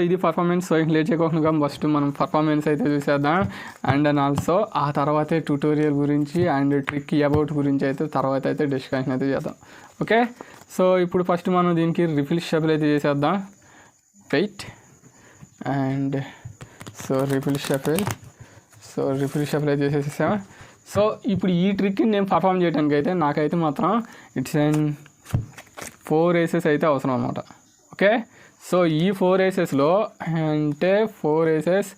ఇది performance. So late చేయకుండా first మనం పర్ఫార్మెన్స్ అయితే చూసేద్దాం. అండ్ ఆల్సో ఆ తర్వాతే ట్యూటోరియల్ గురించి అండ్ ట్రిక్ అబౌట్ గురించి అయితే తర్వాత అయితే డిస్కషన్ అయితే చేద్దాం. ఓకే, సో ఇప్పుడు ఫస్ట్ మనం దీనికి రిఫిల్ షఫుల్ అయితే చేసేద్దాం. Wait and so riffle shuffle అయితే చేసేసాం. సో ఇప్పుడు ఈ ట్రిక్ని నేను పర్ఫామ్ చేయడానికి అయితే నాకైతే మాత్రం ఇట్స్ అండ్ 4 ఏసెస్ అయితే అవసరం అన్నమాట. ఓకే, సో ఈ 4 ఏసెస్లో అంటే 4 ఏసెస్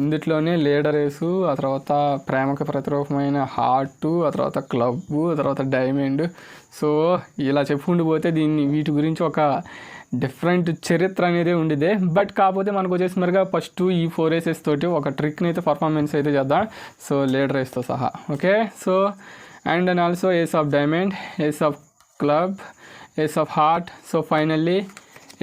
ఇందులోనే లీడర్ వేసు, ఆ తర్వాత ప్రేమకు ప్రతిరూపమైన హార్టు, ఆ తర్వాత క్లబ్బు, ఆ తర్వాత డైమండ్. సో ఇలా చెప్పుకుంటూ పోతే వీటి గురించి ఒక డిఫరెంట్ చరిత్ర అనేది ఉండిదే. బట్ కాకపోతే మనకు వచ్చేసి మరిగా ఫస్ట్ ఈ 4 ఏసెస్ తోటి ఒక ట్రిక్ని అయితే పర్ఫార్మెన్స్ అయితే చేద్దాం. సో లీడర్ వేస్తో సహా. Okay, so and also ace of diamond, ace of club, ace of heart, so finally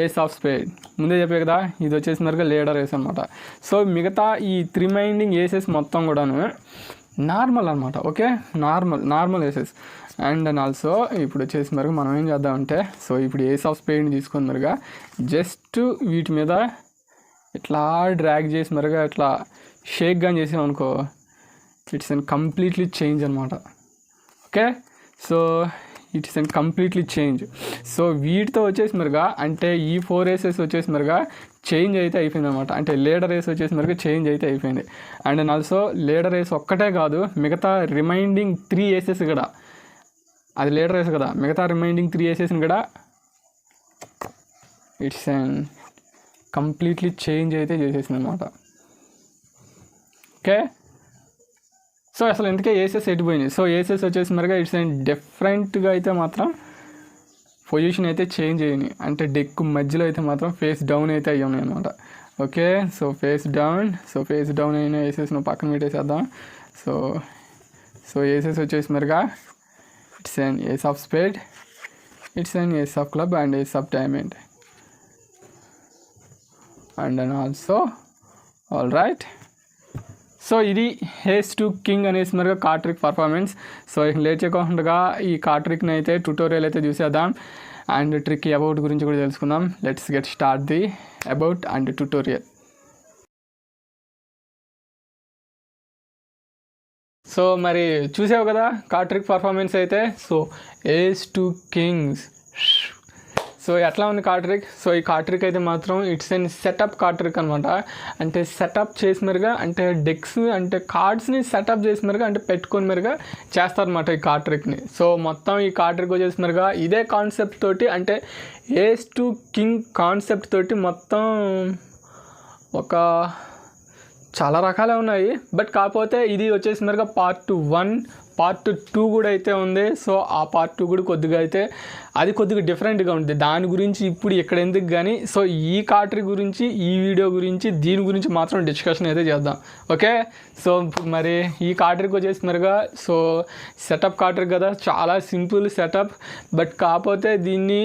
ace of spade. ముందే చెప్పే కదా, ఇది వచ్చేసి మరిగా లీడర్ ఏస్ అనమాట. సో మిగతా ఈ రిమైనింగ్ ఏసెస్ మొత్తం కూడాను నార్మల్ అనమాట. Okay, normal aces. And also ఇప్పుడు వచ్చేసి మరిగా మనం ఏం చేద్దామంటే, సో ఇప్పుడు ఏస్ ఆఫ్ స్పేడ్ని తీసుకొని మరిగా జస్ట్ వీటి మీద ఇట్లా డ్రాగ్ చేసి మరిగా ఇట్లా షేక్గా చేసామనుకో, ఇట్స్ అండ్ కంప్లీట్లీ చేంజ్ అనమాట. Okay, so it's and completely change. So వీటితో వచ్చేసి మరిగా అంటే ఈ 4 ఏసెస్ వచ్చేసి మరిగా చేంజ్ అయితే అయిపోయింది అనమాట. అంటే లీడర్ రేస్ వచ్చేసి మరిగా చేంజ్ అయితే అయిపోయింది. అండ్ ఆల్సో లీడర్ రేస్ ఒక్కటే కాదు, మిగతా రిమైండింగ్ 3 ఏసెస్ కూడా, అది లీడర్ రేస్ కదా, మిగతా రిమైండింగ్ 3 ఏసెస్ని కూడా ఇట్స్ అండ్ కంప్లీట్లీ చేంజ్ అయితే చేసేసింది అనమాట. ఓకే, సో అసలు ఎందుకే ఏసెస్ ఎట్టిపోయినాయి. సో ఏసెస్ వచ్చేసి మరిగా ఇట్స్ అండ్ డిఫరెంట్గా అయితే మాత్రం పొజిషన్ అయితే చేంజ్ అయ్యాయి. అంటే డెక్ మధ్యలో అయితే మాత్రం ఫేస్ డౌన్ అయితే అయ్యి ఉన్నాయి అనమాట. ఓకే, సో ఫేస్ డౌన్ అయిన ఏసెస్ను పక్కన పెట్టేసేద్దాం. సో ఏసెస్ వచ్చేసి మరిగా it's and ace of spade, it's and ace of club and ace of diamond. And also all right. So ఇది హేస్ టు కింగ్ అనేసి మరిగా card trick performance. So late చేయకుండా ఈ card ట్రిక్ని అయితే ట్యూటోరియల్ అయితే చూసేద్దాం అండ్ ట్రిక్ అబౌట్ గురించి కూడా తెలుసుకుందాం. Let's get start the about and tutorial. So మరి చూసావు కదా కార్డ్ ట్రిక్ పర్ఫార్మెన్స్ అయితే. So ace to kings. So ఎట్లా ఉంది కార్డ్ ట్రిక్. సో ఈ కార్డ్ ట్రిక్ అయితే మాత్రం it's and setup card trick అనమాట. అంటే సెటప్ చేసి మరిగా అంటే డెక్స్ అంటే కార్డ్స్ని సెటప్ చేసి మరిగా అంటే పెట్టుకొని మరిగా చేస్తారనమాట ఈ కార్డ్ ట్రిక్ని. సో మొత్తం ఈ కార్డ్ ట్రిక్ వచ్చేసి మరిగా ఇదే కాన్సెప్ట్ తోటి అంటే ఏస్ టు కింగ్ కాన్సెప్ట్ తోటి మొత్తం ఒక చాలా రకాలే ఉన్నాయి. బట్ కాకపోతే ఇది వచ్చేసి మరిగా పార్ట్ 1, పార్ట్ 2 కూడా అయితే ఉంది. సో ఆ పార్ట్ 2 కూడా కొద్దిగా అయితే అది కొద్దిగా డిఫరెంట్గా ఉంటుంది. దాని గురించి ఇప్పుడు ఇక్కడ ఎందుకు కానీ, సో ఈ కార్డ్ ట్రిక్ గురించి ఈ వీడియో గురించి దీని గురించి మాత్రం డిస్కషన్ అయితే చేద్దాం. ఓకే, సో మరి ఈ కార్డ్ ట్రిక్ వచ్చేసి మరిగా సో సెటప్ కార్డ్ ట్రిక్ కదా, చాలా సింపుల్ సెటప్. బట్ కాకపోతే దీన్ని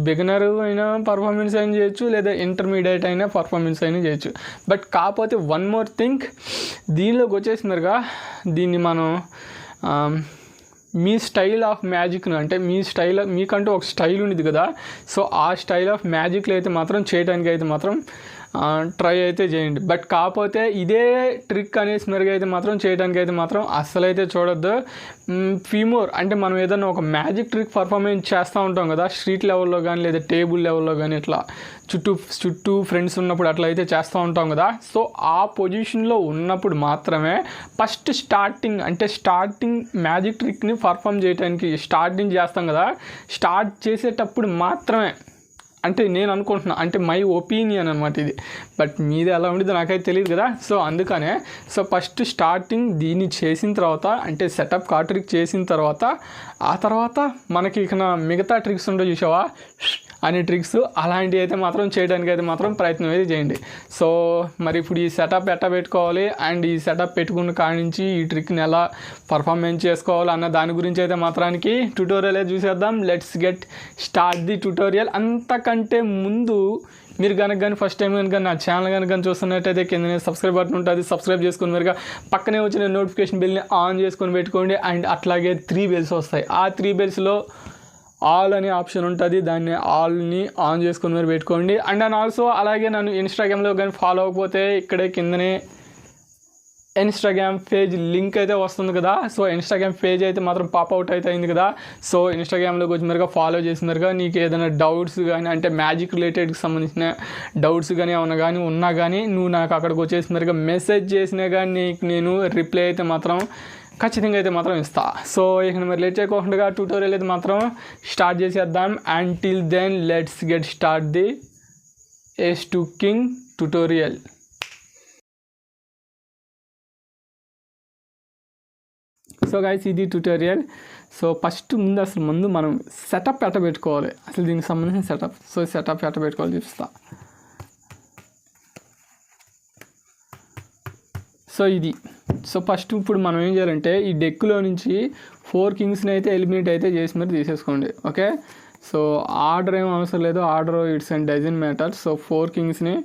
బిగినర్ అయినా పర్ఫార్మెన్స్ అయినా చేయొచ్చు, లేదా ఇంటర్మీడియట్ అయినా పర్ఫార్మెన్స్ అయినా చేయొచ్చు. బట్ కాకపోతే వన్ మోర్ థింగ్, దీనిలోకి వచ్చేసి మరిగా దీన్ని మనం మీ స్టైల్ ఆఫ్ మ్యాజిక్ను అంటే మీకంటూ ఒక స్టైల్ ఉండేది కదా. సో ఆ స్టైల్ ఆఫ్ మ్యాజిక్లో అయితే మాత్రం చేయడానికి అయితే మాత్రం ట్రై అయితే చేయండి. బట్ కాకపోతే ఇదే ట్రిక్ అనేసి మెరుగు అయితే మాత్రం చేయడానికి అయితే మాత్రం అస్సలు అయితే చూడొద్దు. ఫీమోర్ అంటే మనం ఏదైనా ఒక మ్యాజిక్ ట్రిక్ పర్ఫార్మెన్స్ చేస్తూ ఉంటాం కదా, స్ట్రీట్ లెవెల్లో కానీ లేదా టేబుల్ లెవెల్లో కానీ ఇట్లా చుట్టూ ఫ్రెండ్స్ ఉన్నప్పుడు అట్లా అయితే చేస్తూ ఉంటాం కదా. సో ఆ పొజిషన్లో ఉన్నప్పుడు మాత్రమే ఫస్ట్ స్టార్టింగ్ మ్యాజిక్ ట్రిక్ని పర్ఫామ్ చేయడానికి స్టార్టింగ్ చేస్తాం కదా, స్టార్ట్ చేసేటప్పుడు మాత్రమే అంటే నేను అనుకుంటున్నా, అంటే మై ఒపీనియన్ అనమాట ఇది. బట్ మీది ఎలా ఉండేదో నాకైతే తెలియదు కదా. సో అందుకనే సో ఫస్ట్ స్టార్టింగ్ దీన్ని చేసిన తర్వాత అంటే సెటప్ కార్డ్ ట్రిక్ చేసిన తర్వాత ఆ తర్వాత మనకి ఇక మిగతా ట్రిక్స్ ఉండో చూసావా అనే ట్రిక్స్ అలాంటివి అయితే మాత్రం చేయడానికి అయితే మాత్రం ప్రయత్నం అయితే చేయండి. సో మరి ఇప్పుడు ఈ సెటప్ ఎట్లా పెట్టుకోవాలి అండ్ ఈ సెటప్ పెట్టుకున్న కాడి నుంచి ఈ ట్రిక్ని ఎలా పర్ఫార్మెన్స్ చేసుకోవాలి అన్న దాని గురించి అయితే మాత్రానికి ట్యూటోరియల్ అయితే చూసేద్దాం. Let's get start the tutorial. అంతకంటే ముందు మీరు కనుక ఫస్ట్ టైం కనుక నా ఛానల్ కనుక చూస్తున్నట్టయితే కింద సబ్స్క్రైబ్ బటన్ ఉంటుంది, సబ్స్క్రైబ్ చేసుకుని మరిగా పక్కనే వచ్చిన నోటిఫికేషన్ బిల్ని ఆన్ చేసుకొని పెట్టుకోండి. అండ్ అట్లాగే 3 బెల్స్ వస్తాయి. ఆ 3 బెల్స్లో ఆల్ అనే ఆప్షన్ ఉంటుంది, దాన్ని ఆల్ని ఆన్ చేసుకొని మరి పెట్టుకోండి. అండ్ ఆల్సో అలాగే నన్ను ఇన్స్టాగ్రామ్లో కానీ ఫాలో అవ్వకపోతే ఇక్కడే కిందనే ఇన్స్టాగ్రామ్ పేజ్ లింక్ అయితే వస్తుంది కదా. సో ఇన్స్టాగ్రామ్ పేజ్ అయితే మాత్రం పాప్అవుట్ అయితే అయింది కదా. సో ఇన్స్టాగ్రామ్లోకి వచ్చి మరిగా ఫాలో చేసినారుగా, నీకు ఏదైనా డౌట్స్ కానీ అంటే మ్యాజిక్ రిలేటెడ్కి సంబంధించిన డౌట్స్ కానీ ఏమన్నా ఉన్నా కానీ నువ్వు నాకు అక్కడికి వచ్చేసి మరిగా మెసేజ్ చేసినా కానీ నీకు నేను రిప్లై అయితే మాత్రం ఖచ్చితంగా అయితే మాత్రం ఇస్తా. సో ఇక మరి లేట్ చేయకుండా ట్యూటోరియల్ అయితే మాత్రం స్టార్ట్ చేసేద్దాం. Until then let's get start the H2 King tutorial. So guys ఇది ట్యూటోరియల్. సో ఫస్ట్ ముందు మనం సెటప్ ఎట్ట పెట్టుకోవాలి, అసలు దీనికి సంబంధించిన సెటప్. సో సెటప్ ఎట్ట పెట్టుకోవాలి చూపిస్తా. సో ఇది ఫస్ట్ ఇప్పుడు మనం ఏం చేయాలంటే ఈ డెక్లో నుంచి 4 కింగ్స్ని అయితే ఎలిమినేట్ అయితే చేసి మరి తీసేసుకోండి. ఓకే, సో ఆర్డర్ ఏం అవసరం లేదు, order it's and doesn't matter. So 4 కింగ్స్ని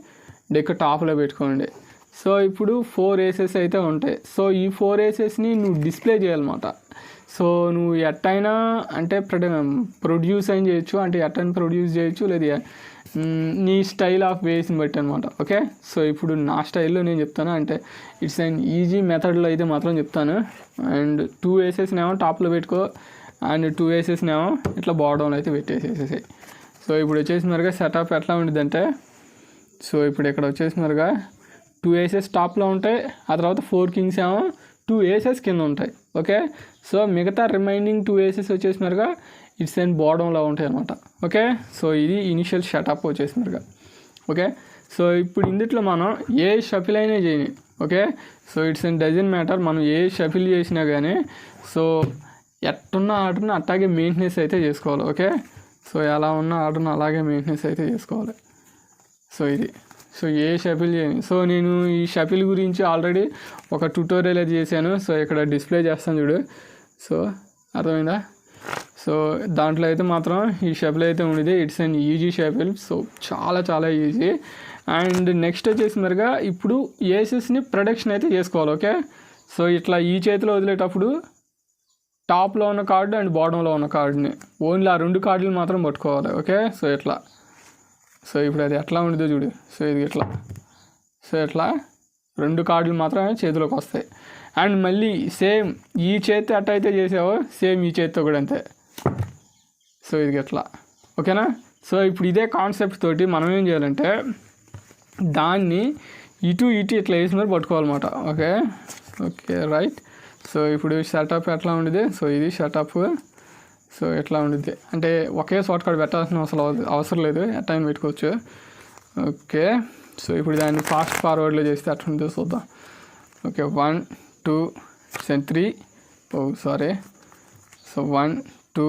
డెక్ టాప్లో పెట్టుకోండి. సో ఇప్పుడు 4 ఏసెస్ అయితే ఉంటాయి. సో ఈ 4 ఏసెస్ని నువ్వు డిస్ప్లే చేయాలన్నమాట. సో నువ్వు ఎట్టయినా అంటే ప్రొడ్యూస్ అయిన చేయొచ్చు, అంటే ఎట్టని ప్రొడ్యూస్ చేయొచ్చు, లేదా నీ స్టైల్ ఆఫ్ వేస్ని బట్టి అనమాట. ఓకే, సో ఇప్పుడు నా స్టైల్లో నేను చెప్తాను, అంటే ఇట్స్ అండ్ ఈజీ మెథడ్లో అయితే మాత్రం చెప్తాను. అండ్ 2 ఏసెస్నేమో టాప్లో పెట్టుకో, అండ్ 2 ఏసెస్నేమో ఇట్లా బాటంలో అయితే పెట్టేసేసేసాయి. సో ఇప్పుడు వచ్చేసినారుగా సెటప్ ఎట్లా ఉంటుందంటే, సో ఇప్పుడు ఇక్కడ వచ్చేసినారుగా 2 ఏసెస్ టాప్లో ఉంటాయి, ఆ తర్వాత 4 కింగ్స్ ఏమో 2 ఏసెస్ కింద ఉంటాయి. ఓకే, సో మిగతా రిమైనింగ్ 2 ఏసెస్ వచ్చేసినారుగా ఇట్స్ అండ్ బాటంలో ఉంటాయి అనమాట. ఓకే, సో ఇది ఇనిషియల్ సెటప్ వచ్చేసినారుగా. ఓకే, సో ఇప్పుడు ఇందుట్లో మనం ఏ షఫిల్ అయినా చేయని. Okay, so it's and doesn't matter, మనం ఏ షఫిల్ చేసినా కానీ సో ఎట్టున్న ఆర్డర్ని అట్లాగే మెయింటెనెన్స్ అయితే చేసుకోవాలి. ఓకే, సో ఎలా ఉన్న ఆర్డర్ని అలాగే మెయింటెనెన్స్ అయితే చేసుకోవాలి. సో ఇది సో ఏ షఫిల్ చేయని. సో నేను ఈ షఫిల్ గురించి ఆల్రెడీ ఒక ట్యూటోరియల్ అయితే చేశాను. సో ఇక్కడ డిస్ప్లే చేస్తాను చూడు. సో అర్థమైందా? సో దాంట్లో అయితే మాత్రం ఈ షఫిల్ అయితే ఉండేది. It's and easy shuffle. So చాలా ఈజీ. అండ్ నెక్స్ట్ వచ్చేసి మరిగా ఇప్పుడు ఏసెస్ని ప్రొడక్షన్ అయితే చేసుకోవాలి. ఓకే, సో ఇట్లా ఈ చేతిలో వదిలేటప్పుడు టాప్లో ఉన్న కార్డు అండ్ బాటంలో ఉన్న కార్డుని ఓన్లీ ఆ 2 కార్డులు మాత్రం పట్టుకోవాలి. ఓకే, సో ఇట్లా. సో ఇప్పుడు అది ఎట్లా ఉండదో చూడు. సో ఇది ఇట్లా. సో ఇట్లా 2 కార్డులు మాత్రమే చేతిలోకి వస్తాయి. అండ్ మళ్ళీ సేమ్ ఈ చేతి అట్ట అయితే చేసావో సేమ్ ఈ చేతితో కూడా అంతే. సో ఇది ఎట్లా. ఓకేనా? సో ఇప్పుడు ఇదే కాన్సెప్ట్ తోటి మనం ఏం చేయాలంటే దాన్ని ఇటు ఇట్లా వేసి మరి పట్టుకోవాలన్నమాట. Okay right. సో ఇప్పుడు సెటప్ ఎట్లా ఉండేది. సో ఇది సెటప్. సో ఎట్లా ఉండిద్ది అంటే ఒకే షార్ట్ కట్ పెట్టాల్సిన అవసరం లేదు, టైం పెట్టుకోవచ్చు. ఓకే, సో ఇప్పుడు దాన్ని ఫాస్ట్ ఫార్వర్డ్లో చేస్తే అట్లా ఉంటుందో చూద్దాం. Okay 1 2 3. So 1 2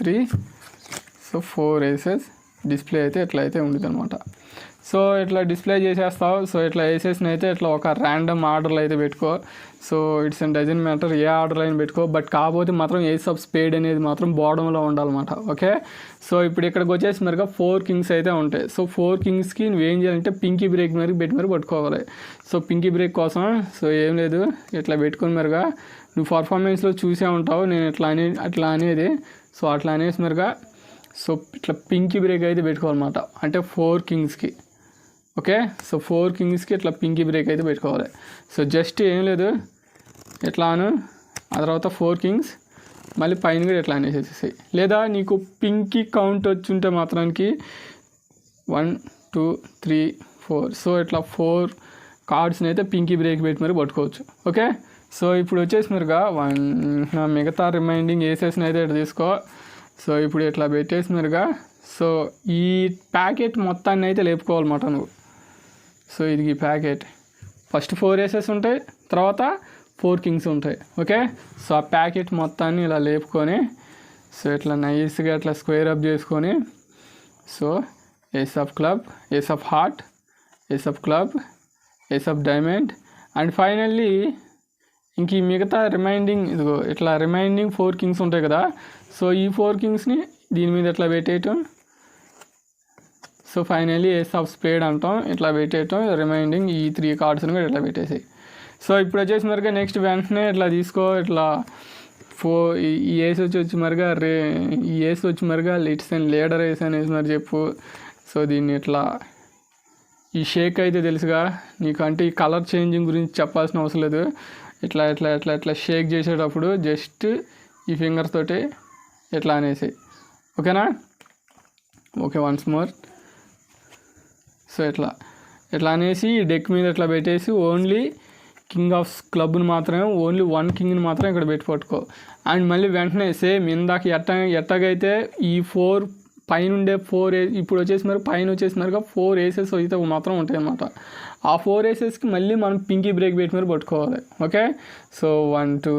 3. So 4 aces display అయితే ఎట్లా అయితే ఉండదు అనమాట. సో ఇట్లా డిస్ప్లే చేసేస్తావు. సో ఇట్లా ఏసెస్ని అయితే ఇట్లా ఒక ర్యాండమ్ ఆర్డర్లో అయితే పెట్టుకో. So it's and doesn't matter A order అయినా పెట్టుకో. బట్ కాకపోతే మాత్రం ఏస్ ఆఫ్ స్పేడ్ అనేది మాత్రం బాటంలో ఉండాలన్నమాట. ఓకే, సో ఇప్పుడు ఇక్కడికి వచ్చేసి మరిగా 4 కింగ్స్ అయితే ఉంటాయి. సో 4 కింగ్స్కి నువ్వేం చేయాలంటే పింకీ బ్రేక్ పెట్టి మరి పట్టుకోవాలి. సో పింకీ బ్రేక్ కోసం సో ఏం లేదు, ఇట్లా పెట్టుకుని మరిగా నువ్వు పర్ఫార్మెన్స్లో చూసే ఉంటావు నేను అట్లా అనేది. సో అట్లా అనేసి మరిగా సో ఇట్లా పింకీ బ్రేక్ అయితే పెట్టుకోవాలన్నమాట, అంటే 4 కింగ్స్కి. ఓకే, సో 4 కింగ్స్కి ఇట్లా పింకీ బ్రేక్ అయితే పెట్టుకోవాలి. సో జస్ట్ ఏం లేదు ఎట్లాను, ఆ తర్వాత 4 కింగ్స్ మళ్ళీ పైన కూడా ఎట్లా అనేసేసేసాయి. లేదా నీకు పింకీ కౌంట్ వచ్చి ఉంటే మాత్రానికి 1 2 3 4. సో ఇట్లా 4 కార్డ్స్ని అయితే పింకీ బ్రేక్ పెట్టి మరి పట్టుకోవచ్చు. ఓకే, సో ఇప్పుడు వచ్చేసి మరిగా మిగతా రిమైండింగ్ ఏసెస్ని అయితే ఇట్లా తీసుకో. సో ఇప్పుడు ఇట్లా పెట్టేసి మరిగా సో ఈ ప్యాకెట్ మొత్తాన్ని అయితే లేపుకోవాలన్నమాట నువ్వు. సో ఇది ఈ ప్యాకెట్ ఫస్ట్ 4 ఏసెస్ ఉంటాయి, తర్వాత 4 కింగ్స్ ఉంటాయి. ఓకే, సో ఆ ప్యాకెట్ మొత్తాన్ని ఇలా లేపుకొని సో ఇట్లా నైస్గా ఇట్లా స్క్వేర్ అప్ చేసుకొని so ace of club, ace of heart, ace of club, ace of diamond and finally ఇంక ఈ మిగతా ఇదిగో ఇట్లా రిమైండింగ్ 4 కింగ్స్ ఉంటాయి కదా. సో ఈ 4 కింగ్స్ని దీని మీద ఇట్లా పెట్టేయటం. So finally ace of spade అంటాం, ఇట్లా పెట్టేయటం. రిమైండింగ్ ఈ 3 కార్డ్స్ని కూడా ఇట్లా పెట్టేసాయి. సో ఇప్పుడు వచ్చేసి మరిగా నెక్స్ట్ వెంటనే ఇట్లా తీసుకో, ఇట్లా ఈ ఏస్ వచ్చి మరిగా ఈ ఏస్ వచ్చి మరిగా లిట్స్ అండ్ లీడర్ ఏస్ అనేసి మరి చెప్పు. సో దీన్ని ఇట్లా ఈ షేక్ అయితే తెలుసుగా నీకు, అంటే ఈ కలర్ చేంజింగ్ గురించి చెప్పాల్సిన అవసరం లేదు. ఇట్లా ఇట్లా ఇట్లా ఇట్లా షేక్ చేసేటప్పుడు జస్ట్ ఈ ఫింగర్ తోటి ఇట్లా అనేసి, ఓకేనా. Okay, once more. సో ఇట్లా అనేసి డెక్ మీద ఇట్లా పెట్టేసి ఓన్లీ కింగ్ ఆఫ్ క్లబ్ని మాత్రమే, ఓన్లీ 1 కింగ్ని మాత్రం ఇక్కడ పెట్టి పట్టుకో. అండ్ మళ్ళీ వెంటనే సేమ్ ఇందాక ఎట్టగైతే ఈ 4 పైన 4 ఇప్పుడు వచ్చేసి మరి పైన వచ్చేసి మరిగా 4 ఏసెస్ అయితే మాత్రం ఉంటాయి అన్నమాట. ఆ 4 ఏసెస్కి మళ్ళీ మనం పింకీ బ్రేక్ పెట్టి మరి పట్టుకోవాలి. Okay, so 1 2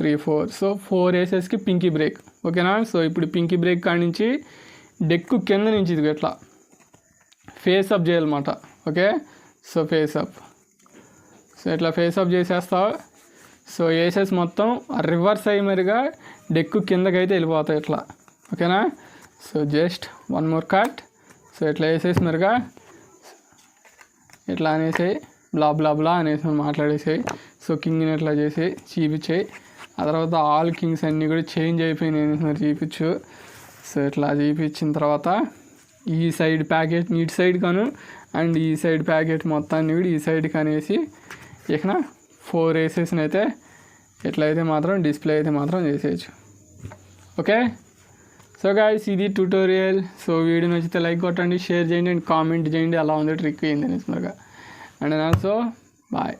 3 4. సో 4 ఏసెస్కి పింకీ బ్రేక్, ఓకేనా. సో ఇప్పుడు పింకీ బ్రేక్ కాడి నుంచి డెక్ కింద నుంచి ఇది ఇట్లా ఫేస్ అప్ చేయాలన్నమాట. Okay, so face up. So ఇట్లా ఫేస్ అప్ చేసేస్తావు. సో ఏసెస్ మొత్తం రివర్స్ అయ్యి మరిగా డెక్ కిందకైతే వెళ్ళిపోతాయి ఇట్లా, ఓకేనా. So just 1 more cut. So ఇట్లా వేసేసి మరిగా ఇట్లా అనేసి బ్లా బ్లా బ్లా అనేసి మాట్లాడేసాయి. సో కింగ్ని ఇట్లా చేసి చూపించాయి. ఆ తర్వాత ఆల్ కింగ్స్ అన్నీ కూడా చేంజ్ అయిపోయినాయి అనేసి మరి చూపించు. సో ఇట్లా చూపించిన తర్వాత ఈ సైడ్ ప్యాకెట్ ఇటు సైడ్ కాను అండ్ ఈ సైడ్ ప్యాకెట్ మొత్తాన్ని కూడా ఈ సైడ్కి అనేసి ఇక 4 ఏసెస్ని అయితే ఎట్లయితే మాత్రం డిస్ప్లే అయితే మాత్రం చేసేయచ్చు. ఓకే, సో గైస్ ఇది ట్యూటోరియల్. సో వీడియో నచ్చితే లైక్ కొట్టండి, షేర్ చేయండి అండ్ కామెంట్ చేయండి ఎలా ఉంది ట్రిక్ ఏంది అనేసి మరిగా. And also bye.